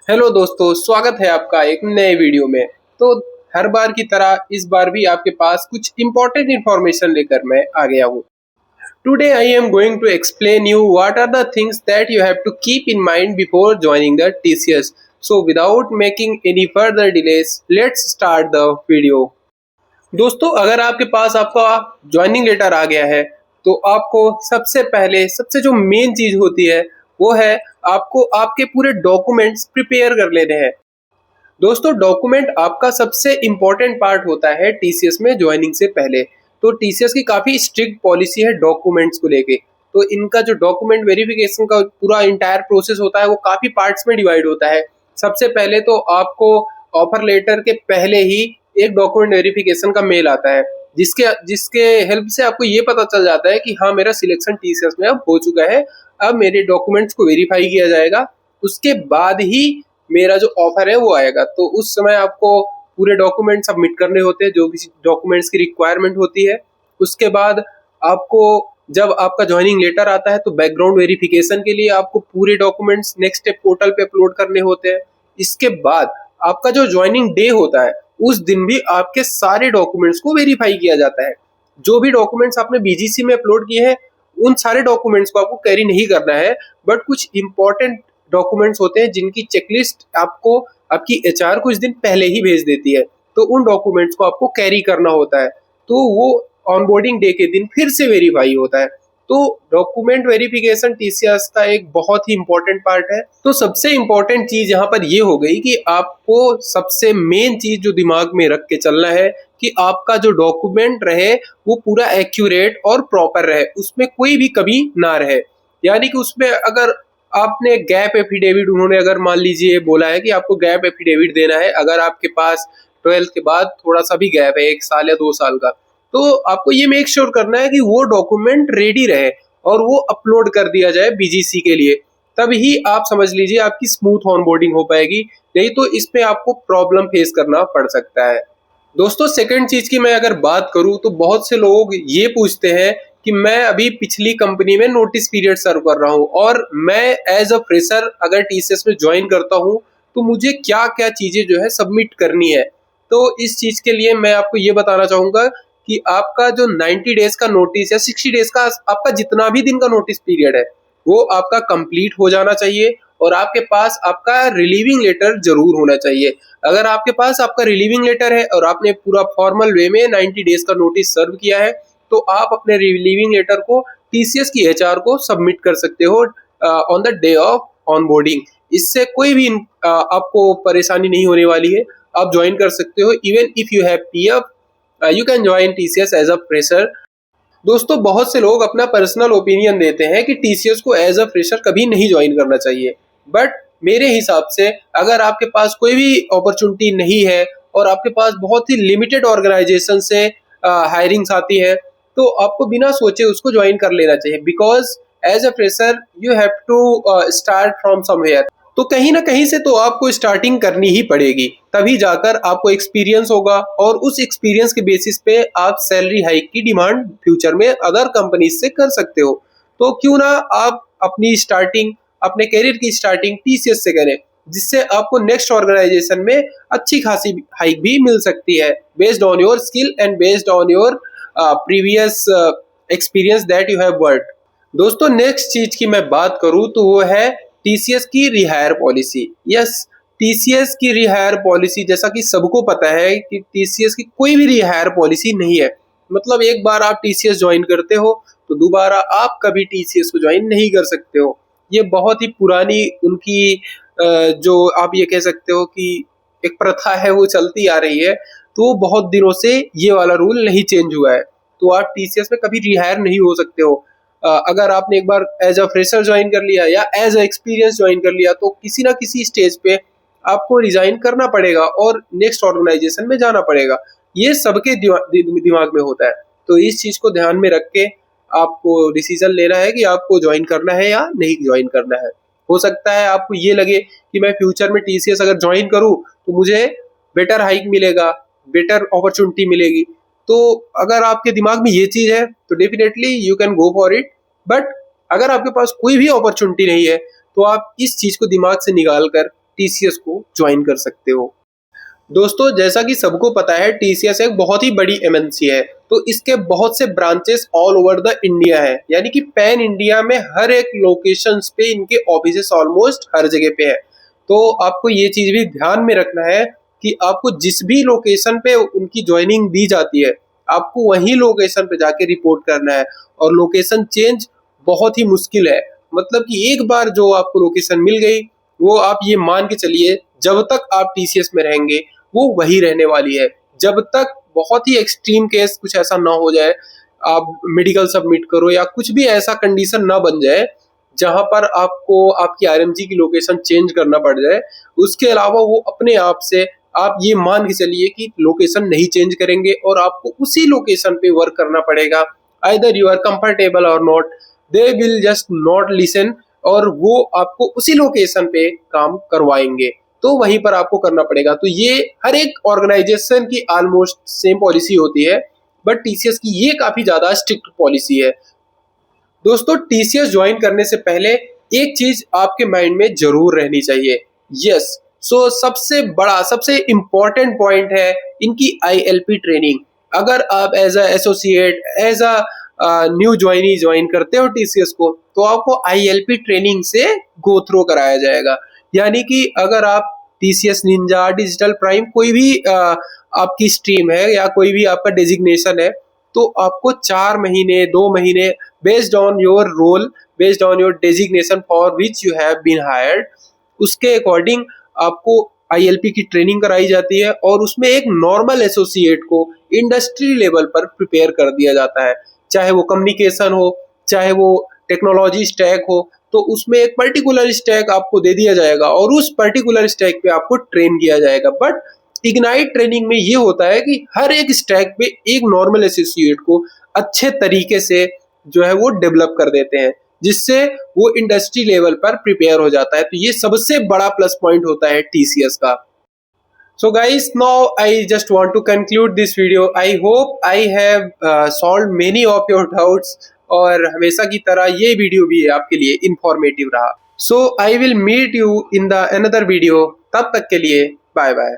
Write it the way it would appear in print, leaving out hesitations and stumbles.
Hello दोस्तों, स्वागत है आपका एक नए वीडियो में। तो हर बार की तरह इस बार भी आपके पास कुछ इम्पोर्टेंट इंफॉर्मेशन लेकर मैं आ गया हूँ। Today I am going to explain you what are the things that you have to keep in mind before joining the TCS. So without making any further delays, let's start the video. दोस्तों, अगर आपके पास आपका joining letter आ गया है तो आपको सबसे पहले सबसे जो मेन चीज होती है वो है आपको आपके पूरे डॉक्यूमेंट्स प्रिपेयर कर लेने हैं। दोस्तों, डॉक्यूमेंट आपका सबसे इम्पोर्टेंट पार्ट होता है टीसीएस में ज्वाइनिंग से पहले। तो टीसीएस की काफी स्ट्रिक्ट पॉलिसी है डॉक्यूमेंट्स को लेके। तो इनका जो डॉक्यूमेंट वेरिफिकेशन का पूरा इंटायर प्रोसेस होता है वो काफी पार्ट्स में डिवाइड होता है। सबसे पहले तो आपको ऑफर लेटर के पहले ही एक डॉक्यूमेंट वेरिफिकेशन का मेल आता है, जिसके जिसके हेल्प से आपको ये पता चल जाता है कि हाँ, मेरा सिलेक्शन टीसीएस में अब हो चुका है। अब मेरे डॉक्यूमेंट्स को वेरीफाई किया जाएगा, उसके बाद ही मेरा जो ऑफर है वो आएगा। तो उस समय आपको पूरे डॉक्यूमेंट सबमिट करने होते हैं, जो भी डॉक्यूमेंट्स की रिक्वायरमेंट होती है। उसके बाद आपको जब आपका ज्वाइनिंग लेटर आता है तो बैकग्राउंड वेरिफिकेशन के लिए आपको पूरे डॉक्यूमेंट्स नेक्स्ट स्टेप पोर्टल पे अपलोड करने होते हैं। इसके बाद आपका जो ज्वाइनिंग डे होता है उस दिन भी आपके सारे डॉक्यूमेंट्स को वेरीफाई किया जाता है। जो भी डॉक्यूमेंट्स आपने बीजीसी में अपलोड किए हैं उन सारे डॉक्यूमेंट्स को आपको कैरी नहीं करना है, बट कुछ इंपॉर्टेंट डॉक्यूमेंट्स होते हैं जिनकी चेकलिस्ट आपको आपकी एचआर कुछ दिन पहले ही भेज देती है। तो उन डॉक्यूमेंट्स को आपको कैरी करना होता है, तो वो ऑनबोर्डिंग डे के दिन फिर से वेरीफाई होता है। तो डॉक्यूमेंट वेरिफिकेशन टीसीएस का एक बहुत ही इंपॉर्टेंट पार्ट है। तो सबसे इंपॉर्टेंट चीज यहाँ पर ये हो गई कि आपको सबसे मेन चीज जो दिमाग में रख के चलना है कि आपका जो डॉक्यूमेंट रहे वो पूरा एक्यूरेट और प्रॉपर रहे, उसमें कोई भी कमी ना रहे। यानी कि उसमें अगर आपने गैप एफिडेविट, उन्होंने अगर मान लीजिए बोला है कि आपको गैप एफिडेविट देना है, अगर आपके पास 12th के बाद थोड़ा सा भी गैप है 1 साल या 2 साल का, तो आपको ये मेक श्योर करना है कि वो डॉक्यूमेंट रेडी रहे और वो अपलोड कर दिया जाए बीजीसी के लिए। तभी आप समझ लीजिए आपकी स्मूथ ऑनबोर्डिंग हो पाएगी, नहीं तो इसमें आपको प्रॉब्लम फेस करना पड़ सकता है। दोस्तों, सेकंड चीज की मैं अगर बात करूं तो बहुत से लोग ये पूछते हैं कि मैं अभी पिछली कंपनी में नोटिस पीरियड सर्व कर रहा हूं और मैं एज अ फ्रेशर अगर टीसीएस में ज्वाइन करता हूं तो मुझे क्या क्या चीजें जो है सबमिट करनी है। तो इस चीज के लिए मैं आपको ये बताना चाहूंगा कि आपका जो 90 डेज का नोटिस या 60 डेज का आपका जितना भी दिन का नोटिस पीरियड है वो आपका कंप्लीट हो जाना चाहिए और आपके पास आपका रिलीविंग लेटर जरूर होना चाहिए। अगर आपके पास आपका रिलीविंग लेटर है और आपने पूरा फॉर्मल वे में 90 डेज का नोटिस सर्व किया है तो आप अपने रिलीविंग लेटर को टीसीएस की एचआर को सबमिट कर सकते हो on the day of onboarding. इससे कोई भी आपको परेशानी नहीं होने वाली है, आप ज्वाइन कर सकते हो। Even if you have PF, you can join TCS as a fresher. दोस्तों, बहुत से लोग अपना पर्सनल ओपिनियन देते हैं कि टीसीएस को एज अ फ्रेशर कभी नहीं ज्वाइन करना चाहिए, बट मेरे हिसाब से अगर आपके पास कोई भी अपॉर्चुनिटी नहीं है और आपके पास बहुत ही लिमिटेड ऑर्गेनाइजेशन से हायरिंग्स आती है तो आपको बिना सोचे उसको ज्वाइन कर लेना चाहिए, because as a fresher you have to start from somewhere. तो कहीं ना कहीं से तो आपको स्टार्टिंग करनी ही पड़ेगी, तभी जाकर आपको एक्सपीरियंस होगा और उस एक्सपीरियंस के बेसिस पे आप सैलरी हाइक की डिमांड फ्यूचर में अदर कंपनी से कर सकते हो। तो क्यों ना आप अपनी स्टार्टिंग, अपने करियर की स्टार्टिंग टीसीएस से करें, जिससे आपको नेक्स्ट ऑर्गेनाइजेशन में अच्छी खासी हाइक भी मिल सकती है based on your skill and based on your previous experience that you have worked. दोस्तों, नेक्स्ट चीज की मैं बात करूं तो वो है टीसीएस की रिहायर पॉलिसी। यस, टीसीएस की रिहायर पॉलिसी, जैसा कि सबको पता है कि टीसीएस की कोई भी रिहायर पॉलिसी नहीं है। मतलब एक बार आप टीसीएस ज्वाइन करते हो तो दोबारा आप कभी टीसीएस को ज्वाइन नहीं कर सकते हो। ये बहुत ही पुरानी उनकी जो आप ये कह सकते हो कि एक प्रथा है वो चलती आ रही है, तो बहुत दिनों से ये वाला रूल नहीं चेंज हुआ है। तो आप टीसीएस में कभी रिहायर नहीं हो सकते हो। अगर आपने एक बार एज अ फ्रेशर ज्वाइन कर लिया या एज अ एक्सपीरियंस ज्वाइन कर लिया तो किसी ना किसी स्टेज पे आपको रिजाइन करना पड़ेगा और नेक्स्ट ऑर्गेनाइजेशन में जाना पड़ेगा। ये सबके दिमाग में होता है। तो इस चीज को ध्यान में रख के आपको डिसीजन लेना है कि आपको ज्वाइन करना है या नहीं ज्वाइन करना है। हो सकता है आपको ये लगे कि मैं फ्यूचर में टीसीएस अगर ज्वाइन करूं तो मुझे बेटर हाइक मिलेगा, बेटर अपॉर्चुनिटी मिलेगी। तो अगर आपके दिमाग में ये चीज है तो definitely you can go for it. But अगर आपके पास कोई भी अपॉर्चुनिटी नहीं है तो आप इस चीज को दिमाग से निकाल कर TCS को ज्वाइन कर सकते हो। दोस्तों जैसा कि सबको पता है TCS एक बहुत ही बड़ी MNC है, तो इसके बहुत से branches all over the India है, यानी कि पैन इंडिया में हर एक लोकेशंस पे इनके ऑफिसेस ऑलमोस्ट हर जगह पे है। तो आपको ये चीज भी ध्यान में रखना है कि आपको जिस भी लोकेशन पे उनकी ज्वाइनिंग दी जाती है आपको वही लोकेशन पे जाके रिपोर्ट करना है, और लोकेशन चेंज बहुत ही मुश्किल है। मतलब कि एक बार जो आपको लोकेशन मिल गई वो आप ये मान के चलिए जब तक आप TCS में रहेंगे वो वही रहने वाली है, जब तक बहुत ही एक्सट्रीम केस कुछ ऐसा ना हो जाए, आप मेडिकल सबमिट करो या कुछ भी ऐसा कंडीशन ना बन जाए जहां पर आपको आपकी RMG की लोकेशन चेंज करना पड़ जाए। उसके अलावा वो अपने आप से आप ये मान के चलिए कि लोकेशन नहीं चेंज करेंगे और आपको उसी लोकेशन पे वर्क करना पड़ेगा। आइदर यू आर कंफर्टेबल और not, they will just not listen, और वो आपको उसी लोकेशन पे काम करवाएंगे, तो वहीं पर आपको करना पड़ेगा। तो ये हर एक ऑर्गेनाइजेशन की ऑलमोस्ट सेम पॉलिसी होती है, बट TCS की ये काफी ज्यादा स्ट्रिक्ट पॉलिसी है। दोस्तों TCS ज्वाइन करने से पहले एक चीज आपके माइंड में जरूर रहनी चाहिए, यस, सबसे बड़ा सबसे इंपॉर्टेंट पॉइंट है इनकी ILP ट्रेनिंग। अगर आप as a associate, as a new joinee join करते हो TCS को, तो आपको ILP ट्रेनिंग से गो थ्रू कराया जाएगा। यानी कि अगर आप TCS निंजा, डिजिटल प्राइम, कोई भी आपकी स्ट्रीम है या कोई भी आपका डेजिग्नेशन है, तो आपको 4 महीने 2 महीने based on your role, based on your designation for which you have been hired, उसके अकॉर्डिंग आपको ILP की ट्रेनिंग कराई जाती है, और उसमें एक नॉर्मल एसोसिएट को इंडस्ट्री लेवल पर प्रिपेयर कर दिया जाता है। चाहे वो कम्युनिकेशन हो, चाहे वो टेक्नोलॉजी स्टैक हो, तो उसमें एक पर्टिकुलर स्टैक आपको दे दिया जाएगा और उस पर्टिकुलर स्टैक पे आपको ट्रेन किया जाएगा। बट इग्नाइट ट्रेनिंग में ये होता है कि हर एक स्टैक पे एक नॉर्मल एसोसिएट को अच्छे तरीके से जो है वो डेवलप कर देते हैं, जिससे वो इंडस्ट्री लेवल पर प्रिपेयर हो जाता है। तो ये सबसे बड़ा प्लस पॉइंट होता है TCS का। So guys, now I just want to conclude this video. I hope I have solved many of your doubts, और हमेशा की तरह ये वीडियो भी आपके लिए इंफॉर्मेटिव रहा। So I will meet you in the another video. तब तक के लिए बाय बाय।